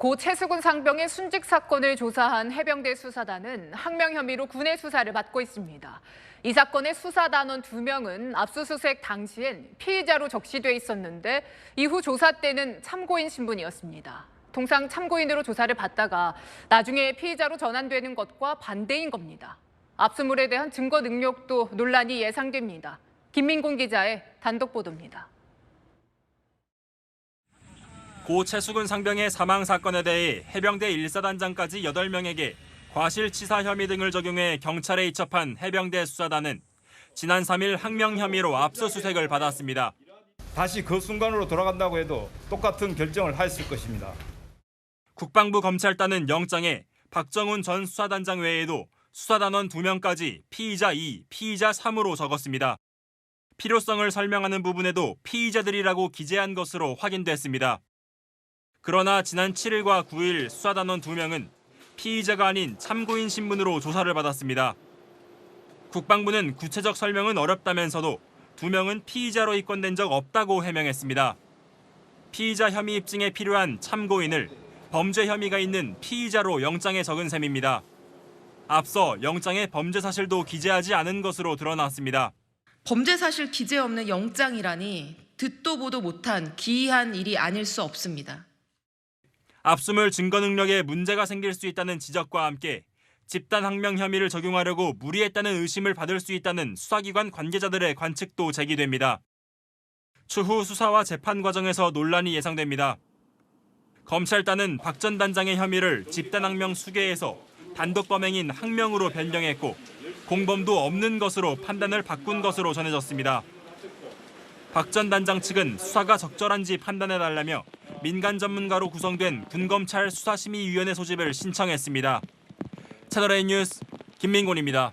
고 최수근 상병의 순직 사건을 조사한 해병대 수사단은 항명 혐의로 군의 수사를 받고 있습니다. 이 사건의 수사단원 2명은 압수수색 당시엔 피의자로 적시돼 있었는데 이후 조사 때는 참고인 신분이었습니다. 통상 참고인으로 조사를 받다가 나중에 피의자로 전환되는 것과 반대인 겁니다. 압수물에 대한 증거 능력도 논란이 예상됩니다. 김민곤 기자의 단독 보도입니다. 고 최수근 상병의 사망 사건에 대해 해병대 1사단장까지 8명에게 과실치사 혐의 등을 적용해 경찰에 이첩한 해병대 수사단은 지난 3일 항명 혐의로 압수수색을 받았습니다. 다시 그 순간으로 돌아간다고 해도 똑같은 결정을 했을 것입니다. 국방부 검찰단은 영장에 박정훈 전 수사단장 외에도 수사단원 2명까지 피의자 2, 피의자 3으로 적었습니다. 필요성을 설명하는 부분에도 피의자들이라고 기재한 것으로 확인됐습니다. 그러나 지난 7일과 9일 수사단원 2명은 피의자가 아닌 참고인 신분으로 조사를 받았습니다. 국방부는 구체적 설명은 어렵다면서도 2명은 피의자로 입건된 적 없다고 해명했습니다. 피의자 혐의 입증에 필요한 참고인을 범죄 혐의가 있는 피의자로 영장에 적은 셈입니다. 앞서 영장에 범죄 사실도 기재하지 않은 것으로 드러났습니다. 범죄 사실 기재 없는 영장이라니 듣도 보도 못한 기이한 일이 아닐 수 없습니다. 압수물 증거 능력에 문제가 생길 수 있다는 지적과 함께 집단 항명 혐의를 적용하려고 무리했다는 의심을 받을 수 있다는 수사기관 관계자들의 관측도 제기됩니다. 추후 수사와 재판 과정에서 논란이 예상됩니다. 검찰단은 박 전 단장의 혐의를 집단 항명 수개에서 단독 범행인 항명으로 변경했고 공범도 없는 것으로 판단을 바꾼 것으로 전해졌습니다. 박 전 단장 측은 수사가 적절한지 판단해달라며 민간 전문가로 구성된 군검찰 수사심의위원회 소집을 신청했습니다. 채널A 뉴스 김민곤입니다.